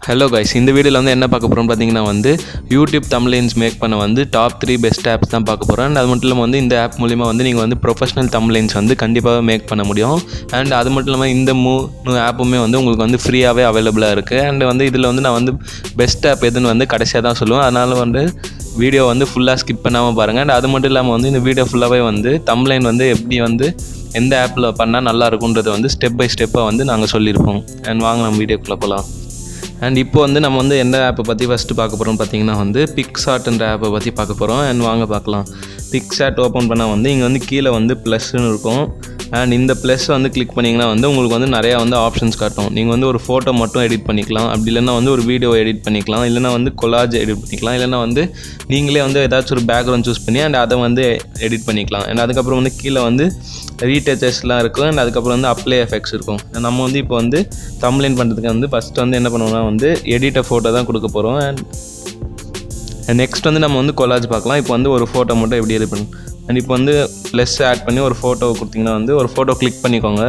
Hello guys, இந்த வீடியோவில் வந்து என்ன பார்க்க போகிறோம்னு பார்த்தீங்கன்னா வந்து யூடியூப் தம்ப்லைன்ஸ் மேக் பண்ண வந்து டாப் 3 பெஸ்ட் ஆப்ஸ் தான் பார்க்க போகிறோம். அண்ட் அது மட்டும் இல்லாமல் வந்து இந்த ஆப் மூலிமா வந்து நீங்கள் வந்து ப்ரொஃபஷனல் தம்ப்லைன்ஸ் வந்து கண்டிப்பாக மேக் பண்ண முடியும். அண்ட் அது மட்டும் இல்லாமல் இந்த ஆப்புமே வந்து உங்களுக்கு வந்து ஃப்ரீயாகவே அவைலபிளாக இருக்குது. அண்ட் வந்து இதில் வந்து நான் வந்து பெஸ்ட் ஆப் எதுன்னு வந்து கடைசியாக தான் சொல்லுவேன். அதனால் வந்து வீடியோ வந்து ஃபுல்லாக ஸ்கிப் பண்ணாமல் பாருங்கள். அண்ட் அது மட்டும் இல்லாமல் வந்து இந்த வீடியோ ஃபுல்லாகவே வந்து தம்ப்லைன் வந்து எப்படி வந்து எந்த ஆப்பில் பண்ணால் நல்லா இருக்குன்றதை வந்து ஸ்டெப் பை ஸ்டெப்பாக வந்து நாங்கள் சொல்லியிருப்போம். அண்ட் வாங்க நம்ம வீடியோக்குள்ளே போகலாம். அண்ட் இப்போ வந்து நம்ம வந்து எந்த ஆப்பை பற்றி ஃபஸ்ட்டு பார்க்க போகிறோம்னு பார்த்தீங்கன்னா வந்து பிக்சார்ட்ன்ற ஆப்பை பற்றி பார்க்க போகிறோம். அண்ட் வாங்க பார்க்கலாம். பிக்சார்ட் ஓப்பன் பண்ணால் வந்து இங்கே வந்து கீழே வந்து ப்ளஸ்ன்னு இருக்கும். அண்ட் இந்த ப்ளஸ் வந்து கிளிக் பண்ணிங்கன்னா வந்து உங்களுக்கு வந்து நிறையா வந்து ஆப்ஷன்ஸ் காட்டும். நீங்கள் வந்து ஒரு ஃபோட்டோ மட்டும் எடிட் பண்ணிக்கலாம், அப்படி இல்லைன்னா வந்து ஒரு வீடியோ எடிட் பண்ணிக்கலாம், இல்லைனா வந்து கொலாஜ் எடிட் பண்ணிக்கலாம், இல்லைனா வந்து நீங்களே வந்து ஏதாச்சும் ஒரு பேக்ரவுண்ட் சூஸ் பண்ணி அண்ட் அதை வந்து எடிட் பண்ணிக்கலாம். அண்ட் அதுக்கப்புறம் வந்து கீழே வந்து ரீடச்சஸ்லாம் இருக்கும். அண்ட் அதுக்கப்புறம் வந்து அப்ளை எஃபெக்ட்ஸ் இருக்கும். நம்ம வந்து இப்போ வந்து தம்ப்லைன் பண்ணுறதுக்கு வந்து ஃபஸ்ட்டு வந்து என்ன பண்ணுவோம்னா வந்து எடிட்ட ஃபோட்டோ தான் கொடுக்க போகிறோம். அண்ட் நெக்ஸ்ட் வந்து நம்ம வந்து கொலாஜ் பார்க்கலாம். இப்போ வந்து ஒரு ஃபோட்டோ மட்டும் எப்படி எடிட் பண்ணணும். அண்ட் இப்போ வந்து ப்ளஸ் ஆட் பண்ணி ஒரு ஃபோட்டோ கொடுத்திங்கன்னா வந்து ஒரு ஃபோட்டோ கிளிக் பண்ணிக்கோங்க.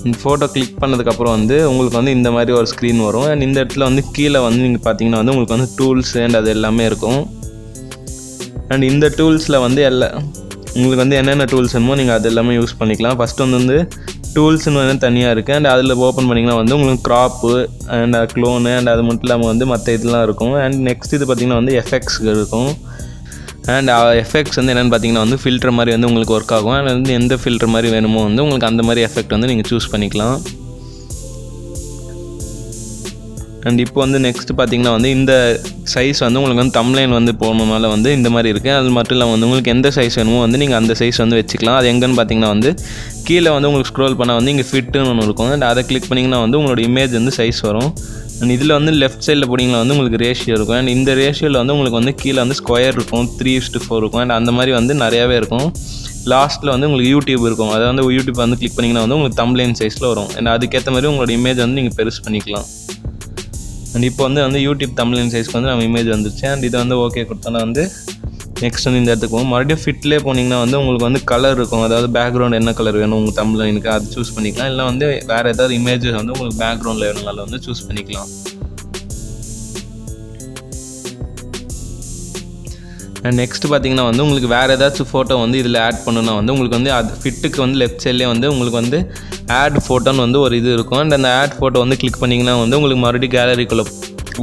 இந்த ஃபோட்டோ கிளிக் பண்ணதுக்கப்புறம் வந்து உங்களுக்கு வந்து இந்த மாதிரி ஒரு ஸ்க்ரீன் வரும். அண்ட் இந்த இடத்துல வந்து கீழே வந்து நீங்கள் பார்த்தீங்கன்னா வந்து உங்களுக்கு வந்து டூல்ஸ் அண்ட் அது எல்லாமே இருக்கும். அண்ட் இந்த டூல்ஸில் வந்து உங்களுக்கு வந்து என்னென்ன டூல்ஸ் வேணுமோ நீங்கள் அது எல்லாமே யூஸ் பண்ணிக்கலாம். ஃபஸ்ட்டு வந்து டூல்ஸ்னு வந்து தனியாக இருக்குது. அண்ட் அதில் ஓப்பன் பண்ணிங்கன்னா வந்து உங்களுக்கு க்ராப்பு அண்ட் க்ளோனு அண்ட் அது மட்டும் இல்லாமல் வந்து மற்ற இதெல்லாம் இருக்கும். அண்ட் நெக்ஸ்ட் இது பார்த்திங்கன்னா வந்து எஃபெக்ட்ஸ் இருக்கும். அண்ட் எஃபெக்ட்ஸ் வந்து என்னென்னு பார்த்தீங்கன்னா வந்து ஃபில்டர் மாதிரி வந்து உங்களுக்கு ஒர்க் ஆகும். அண்ட் வந்து எந்த ஃபில்டர் மாதிரி வேணுமோ வந்து உங்களுக்கு அந்த மாதிரி எஃபெக்ட் வந்து நீங்கள் சூஸ் பண்ணிக்கலாம். அண்ட் இப்போ வந்து நெக்ஸ்ட் பார்த்தீங்கன்னா வந்து இந்த சைஸ் வந்து உங்களுக்கு வந்து தம்ப்லைன் வந்து போகணுனால வந்து இந்த மாதிரி இருக்குது. அது மட்டும் இல்லாமல் வந்து உங்களுக்கு எந்த சைஸ் வேணுமோ வந்து நீங்கள் அந்த சைஸ் வந்து வச்சுக்கலாம். அது எங்கன்னு பார்த்தீங்கன்னா வந்து கீழே வந்து உங்களுக்கு ஸ்க்ரோல் பண்ணால் வந்து இங்கே ஃபிட்டுன்னு ஒன்று இருக்கும். அண்ட் அதை கிளிக் பண்ணிங்கன்னா வந்து உங்களோட இமேஜ் வந்து சைஸ் வரும். அண்ட் இதில் வந்து லெஃப்ட் சைடில் போட்டிங்கன்னா வந்து உங்களுக்கு ரேஷியோ இருக்கும். அண்ட் இந்த ரேஷியோவில் வந்து உங்களுக்கு வந்து கீழே வந்து ஸ்கொயர் இருக்கும், 3:4 இருக்கும். அண்ட் அந்த மாதிரி வந்து நிறையாவே இருக்கும். லாஸ்ட்டில் வந்து உங்களுக்கு யூடியூப் இருக்கும். அதை வந்து யூடியூப் வந்து கிளிக் பண்ணிங்கன்னா வந்து உங்களுக்கு தம்ப்லைன் சைஸில் வரும். அண்ட் அதுக்கேற்ற மாதிரி உங்களோட இமேஜ் வந்து நீங்கள் பெருசு பண்ணிக்கலாம். அண்ட் இப்போ வந்து யூடியூப் தம்ப்லைன் சைஸ்க்கு வந்து நம்ம இமேஜ் வந்துருச்சு. அண்ட் இதை வந்து ஓகே கொடுத்தோன்னா வந்து நெக்ஸ்ட் வந்து இந்த இடத்துக்கு போகும். மறுபடியும் ஃபிட்லேயே போனீங்கன்னா வந்து உங்களுக்கு வந்து கலர் இருக்கும். அதாவது பேக்ரவுண்ட் என்ன கலர் வேணும் உங்கள் தம்ப்லைனுக்கு அது சூஸ் பண்ணிக்கலாம். இல்லை வந்து வேறு ஏதாவது இமேஜஸ் வந்து உங்களுக்கு பேக்ரவுண்டில் வேணுனால வந்து சூஸ் பண்ணிக்கலாம். அண்ட் நெக்ஸ்ட் பார்த்தீங்கன்னா வந்து உங்களுக்கு வேறு ஏதாச்சும் ஃபோட்டோ வந்து இதில் ஆட் பண்ணணும்னா வந்து உங்களுக்கு வந்து அது ஃபிட்டுக்கு வந்து லெஃப்ட் சைட்லேயே வந்து உங்களுக்கு வந்து ஆட் ஃபோட்டோன்னு வந்து ஒரு இது இருக்கும். அண்ட் அந்த ஆட் ஃபோட்டோ வந்து கிளிக் பண்ணிங்கன்னா வந்து உங்களுக்கு மறுபடியும் கேலரிக்குள்ளே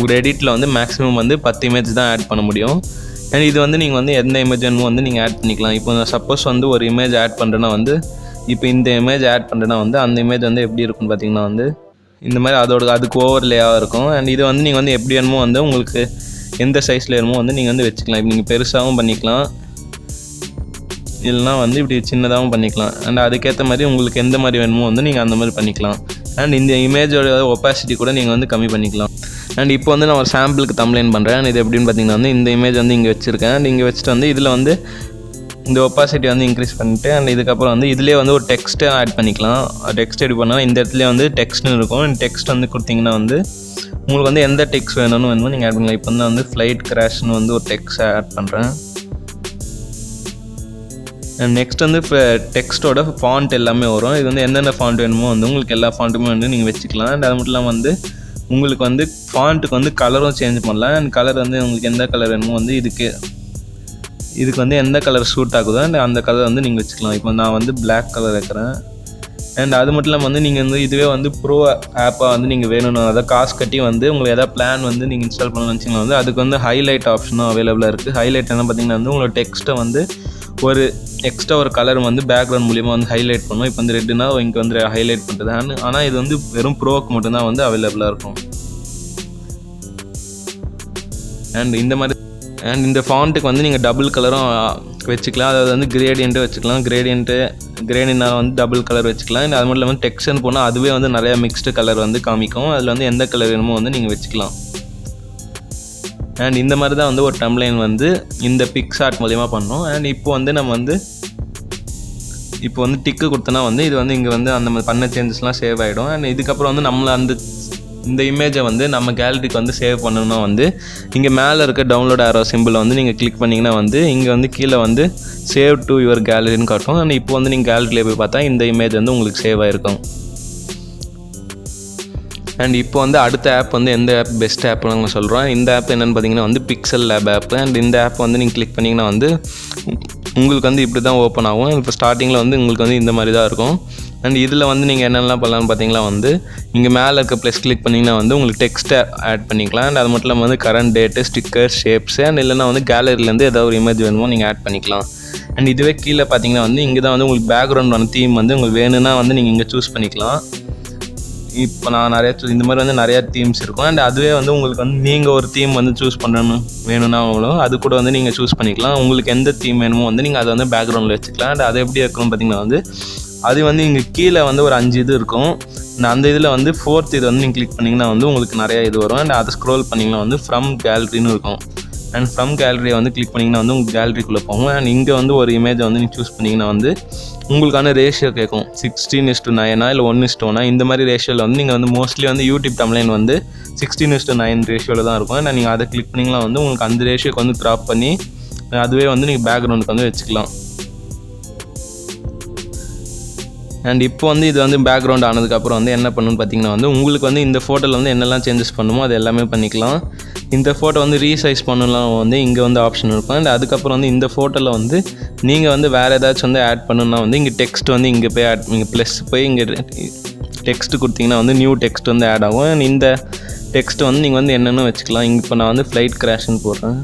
ஒரு எடிட்டில் வந்து மேக்ஸிமம் வந்து 10 இமேஜ் தான் ஆட் பண்ண முடியும். அண்ட் இது வந்து நீங்கள் வந்து எந்த இமேஜ் வேணுமோ வந்து நீங்கள் ஆட் பண்ணிக்கலாம். இப்போ நான் சப்போஸ் வந்து ஒரு இமேஜ் ஆட் பண்ணுறேன்னா வந்து இப்போ இந்த இமேஜ் ஆட் பண்ணுறேன்னா வந்து அந்த இமேஜ் வந்து எப்படி இருக்குன்னு பார்த்தீங்கன்னா வந்து இந்த மாதிரி அதுக்கு ஓவர்லேயாக இருக்கும். அண்ட் இது வந்து நீங்கள் வந்து எப்படி வேணுமோ வந்து உங்களுக்கு எந்த சைஸில் வேணுமோ வந்து நீங்கள் வந்து வச்சுக்கலாம். இப்போ நீங்கள் பெருசாகவும் பண்ணிக்கலாம், இல்லைனா வந்து இப்படி சின்னதாகவும் பண்ணிக்கலாம். அண்ட் அதுக்கேற்ற மாதிரி உங்களுக்கு எந்த மாதிரி வேணுமோ வந்து நீங்கள் அந்த மாதிரி பண்ணிக்கலாம். அண்ட் இந்த இமேஜோட ஒப்பாசிட்டி கூட நீங்கள் வந்து கம்மி பண்ணிக்கலாம். அண்ட் இப்போ வந்து நான் ஒரு சாம்பிளுக்கு தம்ப்லைன் பண்ணுறேன். அண்ட் இது எப்படின்னு பார்த்தீங்கன்னா வந்து இந்த இமேஜ் வந்து இங்கே வச்சுருக்கேன். அண்ட் இங்கே வச்சுட்டு வந்து இதில் வந்து இந்த ஒப்பாசிட்டி வந்து இன்க்ரீஸ் பண்ணிவிட்டு அண்ட் இதுக்கப்புறம் வந்து இதிலே வந்து ஒரு டெக்ஸ்ட்டை ஆட் பண்ணிக்கலாம். டெக்ஸ்ட் எடிட் பண்ணால் இந்த இடத்துல வந்து டெக்ஸ்ட்னு இருக்கும். அண்ட் டெக்ஸ்ட் வந்து கொடுத்தீங்கன்னா வந்து உங்களுக்கு வந்து எந்த டெக்ஸ்ட் வேணும்னு நீங்கள் ஆட் பண்ணலாம். இப்போ வந்து நான் வந்து ஃப்ளைட் கிராஷ்னு வந்து ஒரு டெக்ஸ்ட் ஆட் பண்ணுறேன். அண்ட் நெக்ஸ்ட் வந்து டெக்ஸ்ட்டோட ஃபாண்ட் எல்லாமே வரும். இது வந்து எந்தெந்த ஃபாண்ட் வேணுமோ வந்து உங்களுக்கு எல்லா ஃபாண்ட்டுமே வந்து நீங்கள் வச்சுக்கலாம். அண்ட் அது மட்டும் இல்லாமல் வந்து உங்களுக்கு வந்து ஃபாண்ட்டுக்கு வந்து கலரும் சேஞ்ச் பண்ணலாம். அண்ட் கலர் வந்து உங்களுக்கு எந்த கலர் வேணுமோ வந்து இதுக்கு வந்து எந்த கலர் சூட் ஆகுதோ அண்ட் அந்த கலர் வந்து நீங்கள் வச்சுக்கலாம். இப்போ நான் வந்து பிளாக் கலர் வைக்கிறேன். அண்ட் அது மட்டும் இல்லாமல் வந்து நீங்கள் வந்து இதுவே வந்து ப்ரோ ஆப்பாக வந்து நீங்கள் வேணும்னா அதை காசு கட்டி வந்து உங்களுக்கு எதாவது பிளான் வந்து நீங்கள் இன்ஸ்டால் பண்ணணும்னு நினச்சிங்கன்னா வந்து அதுக்கு வந்து ஹைலைட் ஆப்ஷனும் அவைலபிளாக இருக்குது. ஹைலைட் என்ன பார்த்தீங்கன்னா வந்து உங்களோட டெக்ஸ்ட்டை வந்து ஒரு எக்ஸ்ட்ரா ஒரு கலர் வந்து பேக்ரவுண்ட் மூலிமா வந்து ஹைலைட் பண்ணும். இப்போ வந்து ரெட்டுனா இங்கே வந்து ஹைலைட் பண்ணுறது. ஆனால் இது வந்து வெறும் ப்ரோக்கு மட்டும்தான் வந்து அவைலபிளாக இருக்கும். அண்ட் இந்த மாதிரி இந்த ஃபாண்ட்டுக்கு வந்து நீங்கள் டபுள் கலரும் வச்சுக்கலாம். அதாவது வந்து கிரேடியண்ட்டு வச்சுக்கலாம். கிரேடியண்ட்னால் வந்து டபுள் கலர் வச்சுக்கலாம். அது மட்டும் இல்லாமல் டெக்ஸ்ட்னு போனால் அதுவே வந்து நிறையா மிக்ஸ்டு கலர் வந்து காமிக்கும். அதில் வந்து எந்த கலர் வேணுமோ வந்து நீங்கள் வச்சுக்கலாம். அண்ட் இந்த மாதிரி தான் வந்து ஒரு தம்ப்லைன் வந்து இந்த பிக்சார்ட் மூலிமா பண்ணோம். அண்ட் இப்போ வந்து நம்ம வந்து டிக்கு கொடுத்தோன்னா வந்து இது வந்து இங்கே வந்து அந்த மாதிரி பண்ண சேஞ்சஸ்லாம் சேவ் ஆகிடும். அண்ட் இதுக்கப்புறம் வந்து நம்மளை இந்த இமேஜை வந்து நம்ம கேலரிக்கு வந்து சேவ் பண்ணணும்னா வந்து இங்கே மேலே இருக்க டவுன்லோட் ஆரோ சிம்பிளை வந்து நீங்கள் கிளிக் பண்ணிங்கன்னா வந்து இங்கே வந்து கீழே வந்து சேவ் டு யுவர் கேலரின்னு காட்டும். அண்ட் இப்போ வந்து நீங்கள் கேலரியில் போய் பார்த்தா இந்த இமேஜ் வந்து உங்களுக்கு சேவ் ஆகிருக்கும். அண்ட் இப்போ வந்து அடுத்த ஆப் வந்து எந்த ஆப் பெஸ்ட் ஆப்னு நாங்கள் சொல்கிறோம். இந்த ஆப் என்னென்னு பார்த்தீங்கன்னா வந்து pixellab ஆப். அண்ட் இந்த ஆப் வந்து நீங்கள் கிளிக் பண்ணிங்கன்னா வந்து உங்களுக்கு வந்து இப்படி தான் ஓப்பன் ஆகும். இப்போ ஸ்டார்டிங்கில் வந்து உங்களுக்கு வந்து இந்த மாதிரி தான் இருக்கும். அண்ட் இதில் வந்து நீங்கள் என்னென்னலாம் பண்ணலாம்னு பார்த்தீங்கன்னா வந்து இங்கே மேலே இருக்க ப்ளஸ் கிளிக் பண்ணிங்கன்னா வந்து உங்களுக்கு டெக்ஸ்ட்டை ஆட் பண்ணிக்கலாம். அண்ட் அது மட்டும் இல்லாமல் வந்து current date, sticker, shapes and இல்லைனா வந்து கேலரியிலேருந்து ஏதாவது ஒரு இமேஜ் வேணுமோ நீங்கள் ஆட் பண்ணிக்கலாம். அண்ட் இதுவே கீழே பார்த்தீங்கன்னா வந்து இங்கே தான் வந்து உங்களுக்கு பேக்ரவுண்டான தீம் வந்து உங்களுக்கு வேணும்னா வந்து நீங்கள் இங்கே சூஸ் பண்ணிக்கலாம். இப்போ நான் இந்த மாதிரி வந்து நிறையா தீம்ஸ் இருக்கும். அண்ட் அதுவே வந்து உங்களுக்கு வந்து நீங்கள் ஒரு தீம் வந்து சூஸ் பண்ணணும் வேணும்னா அது கூட வந்து நீங்கள் சூஸ் பண்ணிக்கலாம். உங்களுக்கு எந்த தீம் வேணுமோ வந்து நீங்கள் அதை வந்து பேக்ரவுண்டில் வச்சுக்கலாம். அண்ட் அது எப்படி இருக்குன்னு பார்த்தீங்கன்னா வந்து அது வந்து இங்கே கீழே வந்து ஒரு 5 இது இருக்கும். அந்த இதில் வந்து 4th இது வந்து நீங்கள் கிளிக் பண்ணிங்கன்னா வந்து உங்களுக்கு நிறையா இது வரும். அண்ட் அதை ஸ்க்ரோல் பண்ணிங்கன்னா வந்து ஃப்ரம் கேலரின்னு இருக்கும். அண்ட் ஃப்ரம் கேலரியை வந்து கிளிக் பண்ணிங்கன்னா வந்து உங்களுக்கு கேலரிக்குள்ளே போகும். அண்ட் இங்கே வந்து ஒரு இமேஜை வந்து நீங்கள் சூஸ் பண்ணிங்கன்னா வந்து உங்களுக்கான ரேஷியோ கேட்கும். 16:9 இல்லை 1:1 இந்த மாதிரி ரேஷியோவில் வந்து நீங்கள் வந்து மோஸ்ட்லி வந்து யூடியூப் தமிழ்லைன் வந்து 16:9 ரேஷியோவில் தான் இருக்கும். அண்ட் நீங்கள் அதை கிளிக் பண்ணிங்கன்னா வந்து உங்களுக்கு அந்த ரேஷியோக்கு வந்து க்ராப் பண்ணி அதுவே வந்து நீங்கள் பேக்ரவுண்டுக்கு வந்து வச்சுக்கலாம். அண்ட் இப்போ வந்து இது வந்து பேக்ரவுண்ட் ஆனதுக்கப்புறம் வந்து என்ன பண்ணணும்னு பார்த்தீங்கன்னா வந்து உங்களுக்கு வந்து இந்த ஃபோட்டோவில் வந்து என்னெல்லாம் சேஞ்சஸ் பண்ணுமோ அது எல்லாமே பண்ணிக்கலாம். இந்த ஃபோட்டோ வந்து ரீசைஸ் பண்ணலாம் வந்து இங்கே வந்து ஆப்ஷன் இருக்கும். அண்ட் அதுக்கப்புறம் வந்து இந்த ஃபோட்டோவில் வந்து நீங்கள் வந்து வேறு ஏதாச்சும் வந்து ஆட் பண்ணணும்னா வந்து இங்கே டெக்ஸ்ட் வந்து இங்கே போய் ஆட் இங்கே ப்ளஸ் போய் இங்கே டெக்ஸ்ட் கொடுத்தீங்கன்னா வந்து நியூ டெக்ஸ்ட் வந்து ஆட் ஆகும். அண்ட் இந்த டெக்ஸ்ட் வந்து நீங்கள் வந்து என்னென்னு வச்சுக்கலாம். இங்கே இப்போ நான் வந்து ஃப்ளைட் கிராஷ்னு போடுறேன்.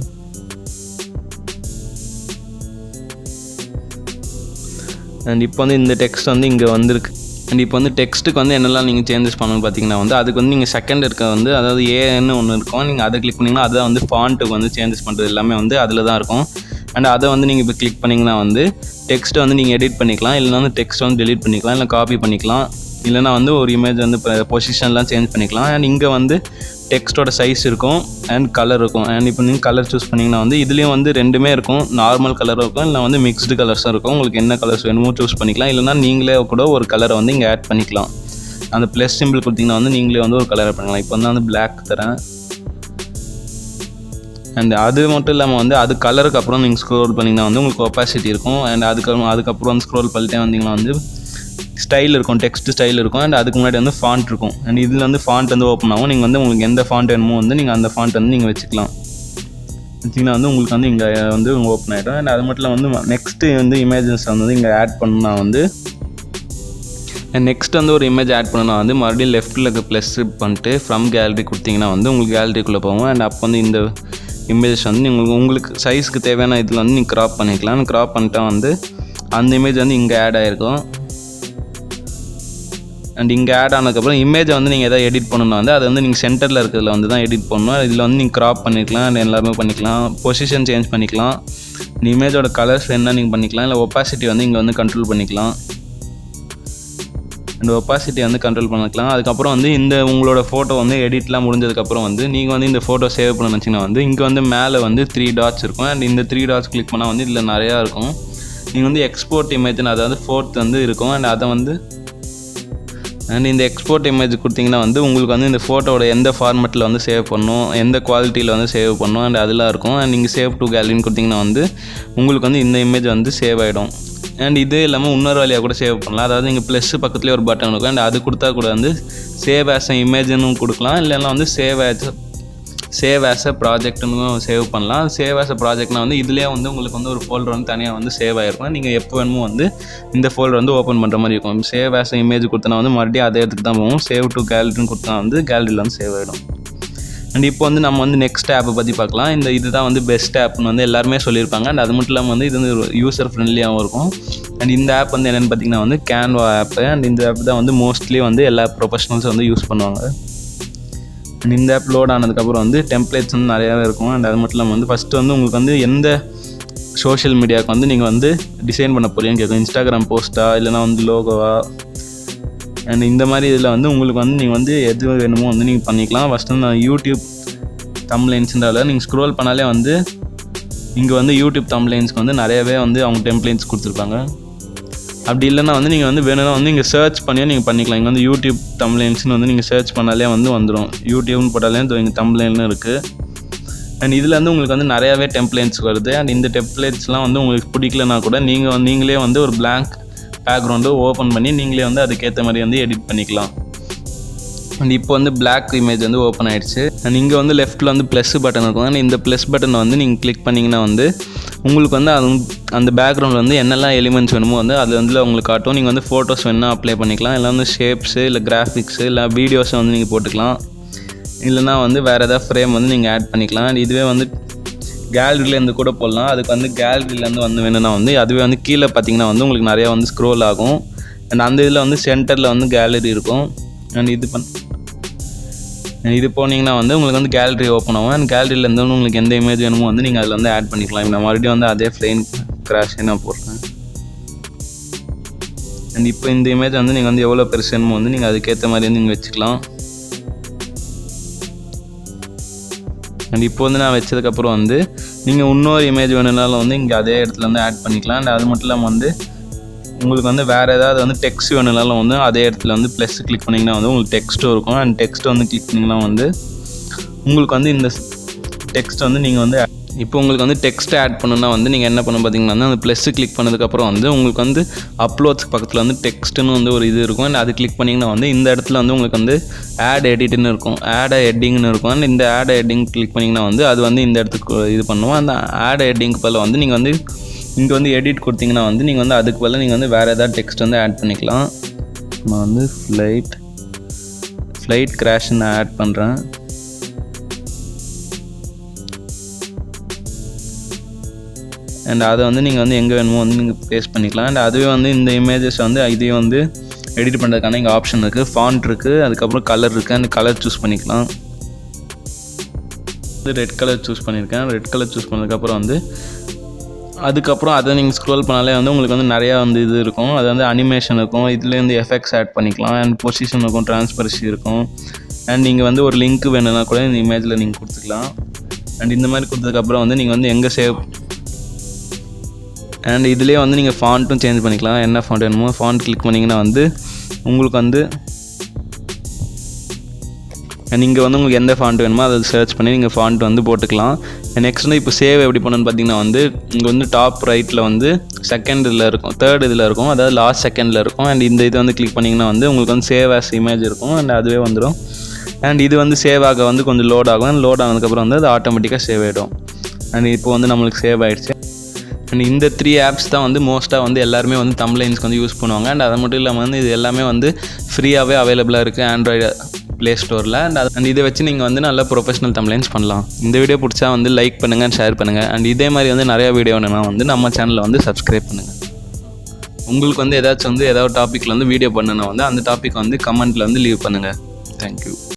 அண்ட் இப்போ வந்து இந்த டெக்ஸ்ட் வந்து இங்கே வந்திருக்கு. அண்ட் இப்போ வந்து டெக்ஸ்ட்டுக்கு வந்து என்னெல்லாம் நீங்கள் சேஞ்சஸ் பண்ணணும்னு பார்த்தீங்கன்னா வந்து அதுக்கு வந்து நீங்கள் செகண்ட் இருக்க வந்து அதாவது ஏன்னு ஒன்று இருக்கும். நீங்கள் அதை கிளிக் பண்ணிங்கன்னா அதை வந்து ஃபாண்ட்டுக்கு வந்து சேஞ்சஸ் பண்ணுறது எல்லாமே வந்து அதில் தான் இருக்கும். அண்ட் அதை வந்து நீங்கள் இப்போ கிளிக் பண்ணிங்கன்னா வந்து டெக்ஸ்ட்டை வந்து நீங்கள் எடிட் பண்ணிக்கலாம். இல்லைனா வந்து டெக்ஸ்ட்டை வந்து டெலிட் பண்ணிக்கலாம், இல்லை காப்பி பண்ணிக்கலாம், இல்லைனா வந்து ஒரு இமேஜ் வந்து பொசிஷன்லாம் சேஞ்ச் பண்ணிக்கலாம். அண்ட் இங்கே வந்து டெக்ஸ்ட்டோட சைஸ் இருக்கும் அண்ட் கலர் இருக்கும். அண்ட் இப்போ நீங்கள் கலர் சூஸ் பண்ணிங்கன்னா வந்து இதுலேயும் வந்து ரெண்டுமே இருக்கும். நார்மல் கலரும் இருக்கும், இல்லை வந்து மிக்ஸ்டு கலர்ஸும் இருக்கும். உங்களுக்கு என்ன கலர்ஸ் வேணுமோ சூஸ் பண்ணிக்கலாம். இல்லைனா நீங்களே கூட ஒரு கலரை வந்து இங்கே ஆட் பண்ணிக்கலாம். அந்த ப்ளஸ் சிம்பிள் கொடுத்திங்கன்னா வந்து நீங்களே வந்து ஒரு கலர் ஆட் பண்ணிக்கலாம். இப்போ வந்து பிளாக் தரேன். அண்ட் அது மட்டும் இல்லாமல் வந்து அது கலருக்கு அப்புறம் நீங்கள் ஸ்க்ரோல் பண்ணிங்கன்னா வந்து உங்களுக்கு ஒப்பாசிட்டி இருக்கும். அண்ட் அதுக்கப்புறம் வந்து ஸ்க்ரோல் பண்ணிட்டே வந்தீங்கன்னா வந்து ஸ்டைல் இருக்கும், டெக்ஸ்ட் ஸ்டைல் இருக்கும். அண்ட் அதுக்கு முன்னாடி வந்து ஃபாண்ட் இருக்கும். அண்ட் இதில் வந்து ஃபாண்ட் வந்து ஓப்பன் ஆகும். நீங்கள் வந்து உங்களுக்கு எந்த ஃபாண்ட் வேணுமோ வந்து நீங்கள் அந்த ஃபாண்ட் வந்து நீங்கள் வச்சுக்கலாம். வச்சிங்கன்னா வந்து உங்களுக்கு வந்து இங்கே வந்து ஓப்பன் ஆகிடும். அண்ட் அது மட்டும் வந்து நெக்ஸ்ட்டு வந்து இமேஜஸ் வந்து இங்கே ஆட் பண்ணா வந்து நெக்ஸ்ட் வந்து ஒரு இமேஜ் ஆட் பண்ணனா வந்து மறுபடியும் லெஃப்ட்டில் இருக்க ப்ளஸ் பண்ணிட்டு ஃப்ரம் கேலரி கொடுத்தீங்கன்னா வந்து உங்களுக்கு கேலரிக்குள்ளே போகும். அண்ட் அப்போ வந்து இந்த இமேஜஸ் வந்து உங்களுக்கு சைஸுக்கு தேவையான இதில் வந்து நீங்கள் க்ராப் பண்ணிக்கலாம். க்ராப் பண்ணிட்டா வந்து அந்த இமேஜ் வந்து இங்கே ஆட் ஆகிருக்கும். அண்ட் இங்கே ஆட் ஆனதுக்கப்புறம் இமேஜை வந்து நீங்கள் எதாவது எடிட் பண்ணணும்னா வந்து அது வந்து நீங்கள் சென்டரில் இருக்கிறதுல வந்து தான் எடிட் பண்ணணும். இதில் வந்து நீங்கள் க்ராப் பண்ணிக்கலாம், அண்ட் எல்லாமே பண்ணிக்கலாம். பொசிஷன் சேஞ்ச் பண்ணிக்கலாம். இந்த இமேஜோட கலர்ஸ் என்ன நீங்கள் பண்ணிக்கலாம். இல்லை ஒப்பாசிட்டி வந்து இங்கே வந்து கண்ட்ரோல் பண்ணிக்கலாம். அண்ட் ஒப்பாசிட்டி வந்து கண்ட்ரோல் பண்ணிக்கலாம். அதுக்கப்புறம் வந்து இந்த உங்களோட ஃபோட்டோ வந்து எடிட்லாம் முடிஞ்சதுக்கப்புறம் வந்து நீங்கள் வந்து இந்த ஃபோட்டோ சேவ் பண்ண நினச்சிங்கன்னா வந்து இங்கே வந்து மேலே வந்து 3 டாட்ஸ் இருக்கும். அண்ட் இந்த 3 டாட்ஸ் கிளிக் பண்ணால் வந்து இதில் நிறையா இருக்கும். நீங்கள் வந்து எக்ஸ்போர்ட் இமேஜ்னு அதாவது 4th வந்து இருக்கும். அண்ட் அதை வந்து இந்த எக்ஸ்போர்ட் இமேஜ் கொடுத்தீங்கன்னா வந்து உங்களுக்கு வந்து இந்த ஃபோட்டோட எந்த ஃபார்மெட்டில் வந்து சேவ் பண்ணணும், எந்த குவாலிட்டியில் வந்து சேவ் பண்ணணும், அண்ட் அதெல்லாம் இருக்கும். அண்ட் நீங்கள் சேவ் டு கேலரின்னு கொடுத்தீங்கன்னா வந்து உங்களுக்கு வந்து இந்த இமேஜ் வந்து சேவ் ஆகிடும். அண்ட் இது இல்லாமல் இன்னொரு வழியாக கூட சேவ் பண்ணலாம். அதாவது நீங்கள் ப்ளஸ் பக்கத்துலேயே ஒரு பட்டன் இருக்கும். அண்ட் அது கொடுத்தா கூட வந்து சேவ் ஆஸ் அ இமேஜ்னு கொடுக்கலாம். இல்லைன்னா வந்து சேவ் ஆஸ் அ ப்ராஜெக்ட்னு சேவ் பண்ணலாம். சேவ் ஆஸ் அ ப்ராஜெக்ட்னா வந்து இதுலேயே வந்து உங்களுக்கு வந்து ஒரு ஃபோல்டர் வந்து தனியாக வந்து சேவ் ஆகிருக்கும். நீங்கள் எப்போ வேணுமோ வந்து இந்த ஃபோல்டர் வந்து ஓப்பன் பண்ணுற மாதிரி இருக்கும். சேவ் ஆஸ் அ இமேஜ் கொடுத்தனா வந்து மறுபடியும் அதே இடத்துக்கு தான் போகும். சேவ் டு கேலரின்னு கொடுத்தா வந்து கேலரியில் வந்து சேவ் ஆகிடும். அண்ட் இப்போ வந்து நம்ம வந்து நெக்ஸ்ட் ஆப்பை பற்றி பார்க்கலாம். இதுதான் வந்து பெஸ்ட் ஆப்னு வந்து எல்லாருமே சொல்லியிருப்பாங்க. அண்ட் அது மட்டும் இல்லாமல் வந்து இது வந்து யூசர் ஃப்ரெண்ட்லியாகவும் இருக்கும். அண்ட் இந்த ஆப் வந்து என்னென்னு பார்த்தீங்கன்னா வந்து canva ஆப்பு. அண்ட் இந்த ஆப் தான் வந்து மோஸ்ட்லி வந்து எல்லா ப்ரொஃபஷனல்ஸும் வந்து யூஸ் பண்ணுவாங்க. அண்ட் இந்த ஆப் லோட் ஆனதுக்கப்புறம் வந்து டெம்ப்ளேட்ஸ் வந்து நிறையாவே இருக்கும். அண்ட் அது மட்டும் இல்லாமல் வந்து ஃபஸ்ட்டு வந்து உங்களுக்கு வந்து எந்த சோஷியல் மீடியாவுக்கு வந்து நீங்கள் வந்து டிசைன் பண்ண போகிறீங்கன்னு கேட்கும். இன்ஸ்டாகிராம் போஸ்ட்டா, இல்லைனா வந்து லோகோவா. அண்ட் இந்த மாதிரி இதில் வந்து உங்களுக்கு வந்து நீங்கள் வந்து எது வேணுமோ வந்து நீங்கள் பண்ணிக்கலாம். ஃபஸ்ட்டு வந்து நான் யூடியூப் தம்ப்லைன்ஸ்ன்றதால நீங்கள் ஸ்க்ரோல் பண்ணாலே வந்து இங்கே வந்து யூடியூப் தம்ப்லைன்ஸ்க்கு வந்து நிறையவே வந்து அவங்க டெம்ப்ளைன்ஸ் கொடுத்துருப்பாங்க. அப்படி இல்லைனா வந்து நீங்கள் வந்து வேணும்னா வந்து இங்கே சர்ச் பண்ணியே நீங்கள் பண்ணிக்கலாம். இங்கே வந்து யூடியூப் தம்ப்லைன்ஸ்னு வந்து நீங்கள் சர்ச் பண்ணாலே வந்து வந்துடும். யூடியூப்னு போட்டாலே இங்கே தம்ப்லைன்னு இருக்குது. அண்ட் இதில் வந்து உங்களுக்கு வந்து நிறையாவே டெம்ப்ளைன்ஸ் வருது. அண்ட் இந்த டெம்ப்ளைன்ஸ்லாம் வந்து உங்களுக்கு பிடிக்கலனா கூட நீங்களே வந்து ஒரு blank பேக்ரவுண்டு ஓப்பன் பண்ணி நீங்களே வந்து அதுக்கேற்ற மாதிரி வந்து எடிட் பண்ணிக்கலாம். அண்ட் இப்போ வந்து பிளாக் இமேஜ் வந்து ஓப்பன் ஆகிடுச்சு. அண்ட் இங்கே வந்து லெஃப்ட்டில் வந்து ப்ளஸ் பட்டன் இருக்கும். அண்ட் இந்த ப்ளஸ் பட்டனை வந்து நீங்கள் கிளிக் பண்ணிங்கன்னா வந்து உங்களுக்கு வந்து அந்த பேக்ரவுண்டில் வந்து என்னெல்லாம் எலிமெண்ட்ஸ் வேணுமோ வந்து அது வந்து உங்களுக்கு காட்டும். நீங்கள் வந்து ஃபோட்டோஸ் வேணுன்னா அப்ளை பண்ணிக்கலாம், இல்லை வந்து ஷேப்ஸு, இல்லை கிராஃபிக்ஸு, இல்லை வீடியோஸை வந்து நீங்கள் போட்டுக்கலாம், இல்லைனா வந்து வேறு ஏதாவது ஃப்ரேம் வந்து நீங்கள் ஆட் பண்ணிக்கலாம். அண்ட் இதுவே வந்து கேலரியிலேருந்து கூட போடலாம். அதுக்கு வந்து கேலரியிலேருந்து வந்து வேணும்னா வந்து அதுவே வந்து கீழே பார்த்தீங்கன்னா வந்து உங்களுக்கு நிறையா வந்து ஸ்க்ரோல் ஆகும். அண்ட் அந்த இதில் வந்து சென்டரில் வந்து கேலரி இருக்கும். அண்ட் இது போனீங்கன்னா வந்து உங்களுக்கு வந்து கேலரி ஓப்பன் ஆகும். அண்ட் கேலரியிலேருந்து வந்து உங்களுக்கு எந்த இமேஜ் வேணுமோ வந்து நீங்கள் அதில் வந்து ஆட் பண்ணிக்கலாம். இப்போ நான் மறுபடியும் வந்து அதே ஃப்ளைன் கிராஷே நான் போடுறேன். அண்ட் இப்போ இந்த இமேஜ் வந்து நீங்கள் வந்து எவ்வளோ பெருசு வேணுமோ வந்து நீங்கள் அதுக்கேற்ற மாதிரி வந்து நீங்கள் வச்சுக்கலாம். அண்ட் இப்போ வந்து நான் வச்சதுக்கப்புறம் வந்து நீங்கள் இன்னொரு இமேஜ் வேணுனாலும் வந்து இங்கே அதே இடத்துல வந்து ஆட் பண்ணிக்கலாம். அண்ட் அது மட்டும் இல்லாமல் வந்து உங்களுக்கு வந்து வேறு ஏதாவது வந்து டெக்ஸ்ட் வேணுனாலும் வந்து அதே இடத்துல வந்து ப்ளஸ் கிளிக் பண்ணிங்கன்னா வந்து உங்களுக்கு டெக்ஸ்ட்டும் இருக்கும். அண்ட் டெக்ஸ்ட் வந்து கிளிக் பண்ணிங்கன்னா வந்து உங்களுக்கு வந்து இந்த டெக்ஸ்ட் வந்து நீங்கள் வந்து இப்போ உங்களுக்கு வந்து டெக்ஸ்ட் ஆட் பண்ணணுன்னா வந்து நீங்கள் என்ன பண்ண பார்த்தீங்கன்னா வந்து அந்த ப்ளஸ் கிளிக் பண்ணதுக்கப்புறம் வந்து உங்களுக்கு வந்து அப்லோட்ஸ் பக்கத்தில் வந்து டெக்ஸ்ட்டுன்னு வந்து ஒரு இது இருக்கும். அண்ட் அது கிளிக் பண்ணிங்கன்னா வந்து இந்த இடத்துல வந்து உங்களுக்கு வந்து ஆட் எடிட்னு இருக்கும், ஆட் ஹெட்டிங்னு இருக்கும். அண்ட் இந்த ஆட் ஹெட்டிங் கிளிக் பண்ணிங்கன்னா வந்து அது வந்து இந்த இடத்துக்கு இது பண்ணுவோம். அந்த ஆட் ஹெட்டிங்க்கு பதில் வந்து நீங்கள் வந்து இங்கே வந்து எடிட் கொடுத்தீங்கன்னா வந்து நீங்கள் வந்து அதுக்கு பதில் நீங்கள் வந்து வேறு ஏதாவது டெக்ஸ்ட் வந்து ஆட் பண்ணிக்கலாம். நான் வந்து ஃப்ளைட் கிராஷ்ன்னு ஆட் பண்ணுறேன். அண்ட் அதை வந்து நீங்கள் வந்து எங்கே வேணுமோ வந்து நீங்கள் பேஸ்ட் பண்ணிக்கலாம். அண்ட் அதுவே வந்து இந்த இமேஜஸ் வந்து இதையும் வந்து எடிட் பண்ணுறதுக்கான இங்கே ஆப்ஷன் இருக்குது, ஃபாண்ட் இருக்குது, அதுக்கப்புறம் கலர் இருக்குது. அந்த கலர் சூஸ் பண்ணிக்கலாம். ரெட் கலர் சூஸ் பண்ணியிருக்கேன். ரெட் கலர் சூஸ் பண்ணதுக்கப்புறம் வந்து அதுக்கப்புறம் அதை நீங்கள் ஸ்க்ரோல் பண்ணாலே வந்து உங்களுக்கு வந்து நிறையா வந்து இது இருக்கும். அது வந்து அனிமேஷன் இருக்கும், இதுலேருந்து எஃபெக்ட்ஸ் ஆட் பண்ணிக்கலாம். அண்ட் பொசிஷன் இருக்கும், ட்ரான்ஸ்பரன்சி இருக்கும். அண்ட் நீங்கள் வந்து ஒரு லிங்க் வேணும்னா கூட இந்த இமேஜில் நீங்கள் கொடுத்துக்கலாம். அண்ட் இந்த மாதிரி கொடுத்ததுக்கப்புறம் வந்து நீங்கள் வந்து எங்கே சேவ் அண்ட் இதுலேயே வந்து நீங்கள் ஃபாண்ட்டும் சேஞ்ச் பண்ணிக்கலாம். என்ன ஃபாண்ட் வேணுமோ ஃபாண்ட் கிளிக் பண்ணிங்கன்னா வந்து உங்களுக்கு வந்து நீங்கள் வந்து உங்களுக்கு எந்த ஃபாண்ட் வேணுமோ அதை சர்ச் பண்ணி நீங்கள் ஃபாண்ட் வந்து போட்டுக்கலாம். நெக்ஸ்ட் வந்து இப்போ சேவ் எப்படி பண்ணணும்னு பார்த்தீங்கன்னா வந்து இங்கே வந்து டாப் ரைட்டில் வந்து செகண்ட் இதில் இருக்கும், தேர்ட் இதில் இருக்கும், அதாவது லாஸ்ட் செகண்டில் இருக்கும். அண்ட் இந்த இதை வந்து கிளிக் பண்ணிங்கன்னா வந்து உங்களுக்கு வந்து சேவ் ஆஸ் இமேஜ் இருக்கும். அண்ட் அதுவே வந்துடும். அண்ட் இது வந்து சேவ் ஆக வந்து கொஞ்சம் லோட் ஆகும். அண்ட் லோட் ஆனதுக்கப்புறம் வந்து அது ஆட்டோமேட்டிக்காக சேவ் ஆகிடும். அண்ட் இப்போ வந்து நம்மளுக்கு சேவ் ஆகிடுச்சு. அண்ட் இந்த 3 ஆப்ஸ் தான் வந்து மோஸ்ட்டாக வந்து எல்லாருமே வந்து தம்ப்லைன்ஸ்க்கு வந்து யூஸ் பண்ணுவாங்க. அண்ட் அது மட்டும் இல்லாமல் வந்து இது எல்லாமே வந்து ஃப்ரீயாகவே அவைலபிளாக இருக்குது ஆண்ட்ராய்டு ப்ளே ஸ்டோரில். அண்ட் இதை வச்சு நீங்கள் வந்து நல்ல ப்ரொஃபஷனல் தம்ப்லைன்ஸ் பண்ணலாம். இந்த வீடியோ பிடிச்சா வந்து லைக் பண்ணுங்கள், ஷேர் பண்ணுங்கள். அண்ட் இதே மாதிரி வந்து நிறையா வீடியோ வேணும்னா வந்து நம்ம சேனலில் வந்து சப்ஸ்கிரைப் பண்ணுங்கள். உங்களுக்கு வந்து ஏதாச்சும் வந்து ஏதாவது டாப்பிக்கில் வந்து வீடியோ பண்ணணும்னா வந்து அந்த டாபிக் வந்து கமெண்ட்டில் வந்து லீவ் பண்ணுங்கள். தேங்க்யூ.